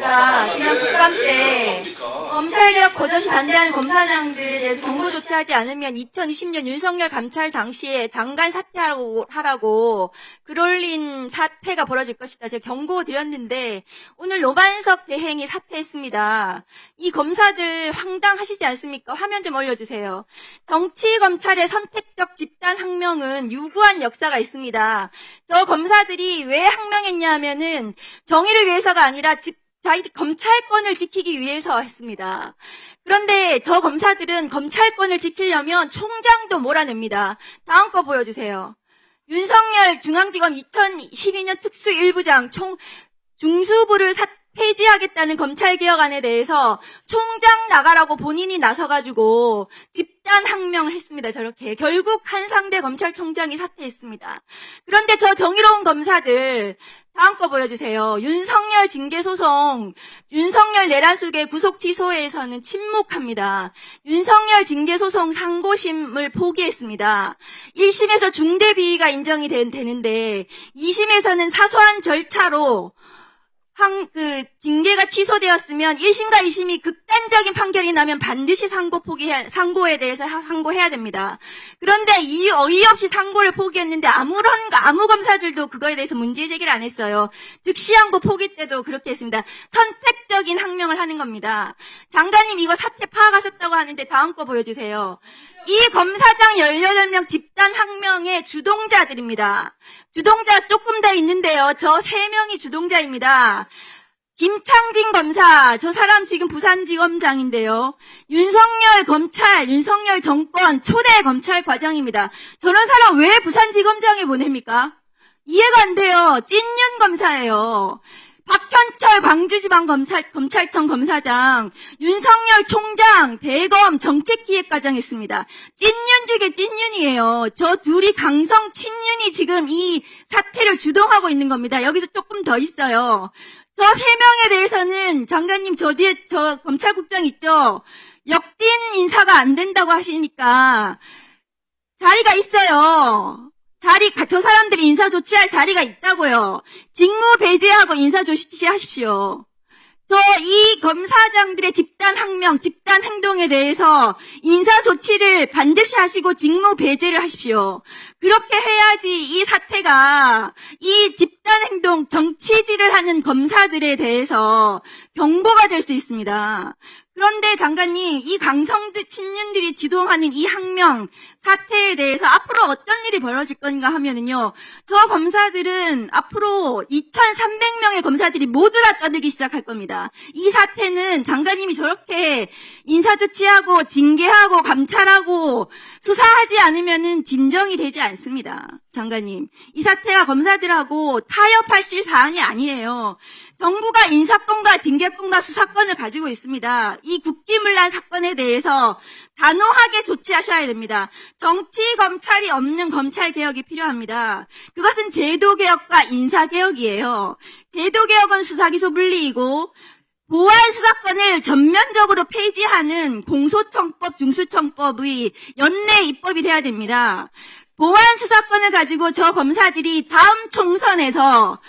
제가 지난 국감 때 검찰개혁 버젓이 반대하는 검사장들에 대해서 경고 조치하지 않으면 2020년 윤석열 감찰 당시에 장관 사퇴하라고 글올린 사태가 벌어질 것이다. 제가 경고 드렸는데 오늘 노만석 대행이 사퇴했습니다. 이 검사들 황당하시지 않습니까? 화면 좀 올려주세요. 정치검찰의 선택적 집단항명은 유구한 역사가 있습니다. 저 검사들이 왜 항명했냐 하면은 정의를 위해서가 아니라 자기 검찰권을 지키기 위해서 했습니다. 그런데 저 검사들은 검찰권을 지키려면 총장도 몰아냅니다. 다음 거 보여주세요. 윤석열 중앙지검 2012년 특수 1부장 중수부를 폐지하겠다는 검찰개혁안에 대해서 총장 나가라고 본인이 나서가지고 집단 항명했습니다. 저렇게 결국 한상대 검찰총장이 사퇴했습니다. 그런데 저 정의로운 검사들 다음 거 보여주세요. 윤석열 징계소송, 윤석열 내란수계 구속 취소에서는 침묵합니다. 윤석열 징계소송 상고심을 포기했습니다. 1심에서 중대비위가 인정이 되는데 2심에서는 사소한 절차로 징계가 취소되었으면 1심과 2심이 극단적인 판결이 나면 반드시 상고에 대해서 상고해야 됩니다. 그런데 어이없이 상고를 포기했는데 아무 검사들도 그거에 대해서 문제 제기를 안 했어요. 즉시 항고 포기 때도 그렇게 했습니다. 선택적인 항명을 하는 겁니다. 장관님 이거 사태 파악하셨다고 하는데 다음 거 보여주세요. 이 검사장 18명 집단 항명의 주동자들입니다. 주동자 조금 더 있는데요. 저 3명이 주동자입니다. 김창진 검사, 저 사람 지금 부산지검장인데요. 윤석열 검찰, 윤석열 정권 초대 검찰 과장입니다. 저런 사람 왜 부산지검장에 보냅니까? 이해가 안 돼요. 찐윤 검사예요. 박현철 광주지방검찰청 검사장, 윤석열 총장, 대검 정책기획과장 했습니다. 찐윤 중에 찐윤이에요. 저 둘이 강성 친윤이 지금 이 사태를 주동하고 있는 겁니다. 여기서 조금 더 있어요. 저 3명에 대해서는 장관님 저 뒤에 저 검찰국장 있죠? 역진 인사가 안 된다고 하시니까 자리가 있어요. 저 사람들이 인사 조치할 자리가 있다고요. 직무 배제하고 인사 조치하십시오. 이 검사장들의 집단 항명, 집단 행동에 대해서 인사 조치를 반드시 하시고 직무 배제를 하십시오. 그렇게 해야지 이 사태가 이 집단 행동, 정치질을 하는 검사들에 대해서 경고가 될 수 있습니다. 그런데 장관님, 이 강성들 친윤들이 지도하는 이 항명 사태에 대해서 앞으로 어떤 일이 벌어질 건가 하면은요, 저 검사들은 앞으로 2,300명의 검사들이 모두 다 떠들기 시작할 겁니다. 이 사태는 장관님이 저렇게 인사조치하고 징계하고 감찰하고 수사하지 않으면은 진정이 되지 않습니다. 장관님, 이 사태가 검사들하고 타협하실 사안이 아니에요. 정부가 인사권과 징계권과 수사권을 가지고 있습니다. 이 국기문란 사건에 대해서 단호하게 조치하셔야 됩니다. 정치 검찰이 없는 검찰개혁이 필요합니다. 그것은 제도개혁과 인사개혁이에요. 제도개혁은 수사기소 분리이고 보안 수사권을 전면적으로 폐지하는 공소청법, 중수청법의 연내 입법이 돼야 됩니다. 보안 수사권을 가지고 저 검사들이 다음 총선에서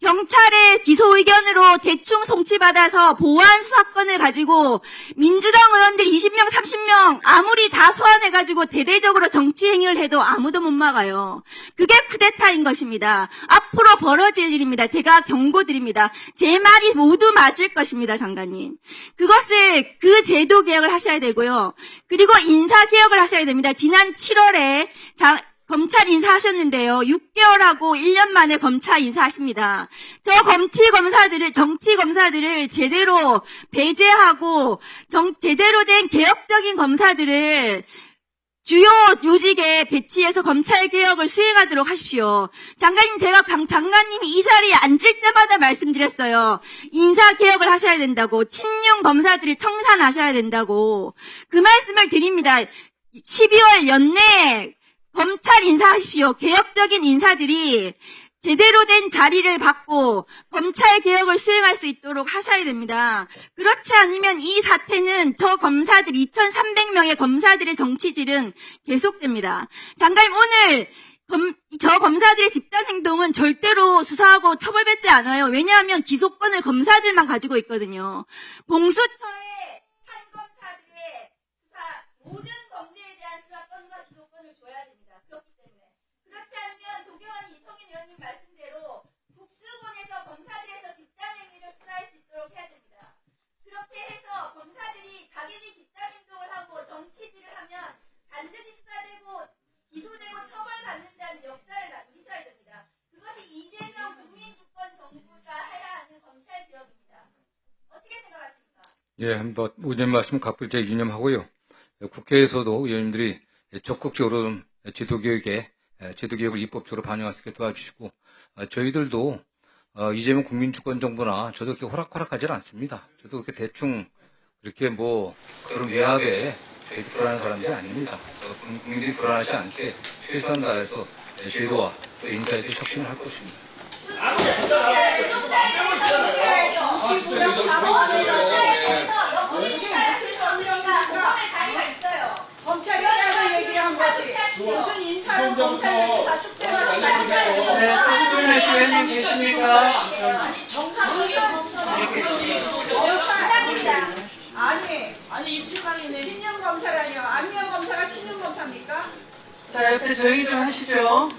경찰의 기소 의견으로 대충 송치받아서 보안 수사권을 가지고 민주당 의원들 20명, 30명 아무리 다 소환해가지고 대대적으로 정치 행위를 해도 아무도 못 막아요. 그게 쿠데타인 것입니다. 앞으로 벌어질 일입니다. 제가 경고드립니다. 제 말이 모두 맞을 것입니다, 장관님. 그 제도 개혁을 하셔야 되고요. 그리고 인사 개혁을 하셔야 됩니다. 지난 7월에 검찰 인사하셨는데요. 6개월하고 1년 만에 검찰 인사하십니다. 저 정치 검사들을 제대로 배제하고 제대로 된 개혁적인 검사들을 주요 요직에 배치해서 검찰 개혁을 수행하도록 하십시오. 장관님, 제가 장관님이 이 자리에 앉을 때마다 말씀드렸어요. 인사 개혁을 하셔야 된다고, 친윤 검사들을 청산하셔야 된다고 그 말씀을 드립니다. 12월 연내에 검찰 인사하십시오. 개혁적인 인사들이 제대로 된 자리를 받고 검찰 개혁을 수행할 수 있도록 하셔야 됩니다. 그렇지 않으면 이 사태는 저 검사들 2,300명의 검사들의 정치질은 계속됩니다. 장관님, 오늘 저 검사들의 집단 행동은 절대로 수사하고 처벌받지 않아요. 왜냐하면 기소권을 검사들만 가지고 있거든요. 공수처의 판검사들의 수사, 모든 범죄에 대한 수사권과 기소권을 줘야 됩니다. 그렇기 때문에. 그렇지 않으면 조계원 이성인 의원님 말씀대로 국수본에서 검사들에서 집단 행위를 수사할 수 있도록 해야 됩니다. 그렇게 해서 검사들이 자기들이 집단 행동을 하고 정치질을 하면 반드시 수사되고 기소되고 처벌받는다는 역사를 남기셔야 됩니다. 그것이 이재명 국민주권 정부가 해야 하는 검찰 개혁입니다. 어떻게 생각하십니까? 예, 뭐 의원님 말씀 각별제 유념하고요. 국회에서도 의원님들이 적극적으로 제도개혁을 입법적으로 반영할 수 있게 도와주시고, 저희들도 이재명 국민주권 정부나 저도 그렇게 호락호락하지 않습니다. 저도 그렇게 대충 그렇게 뭐 그런 외압에 저희도 불안한 사람들이 아닙니다. 국민들이 불안하지 않게 최선을 다해서 제도와 또 인사에도 혁신을 할 것입니다. 검찰이라고 얘기를 한 거지. 무슨 인사로 검찰들이 다 숙제하는 거 아니에요? 네, 토스트레스 의원님 계십니까? 아니 정상이에요. 정상입니다. 아니 임치관이네. 친년 검사라니요. 안면 검사가 친년 검사입니까? 자, 옆에 조용히 좀 하시죠.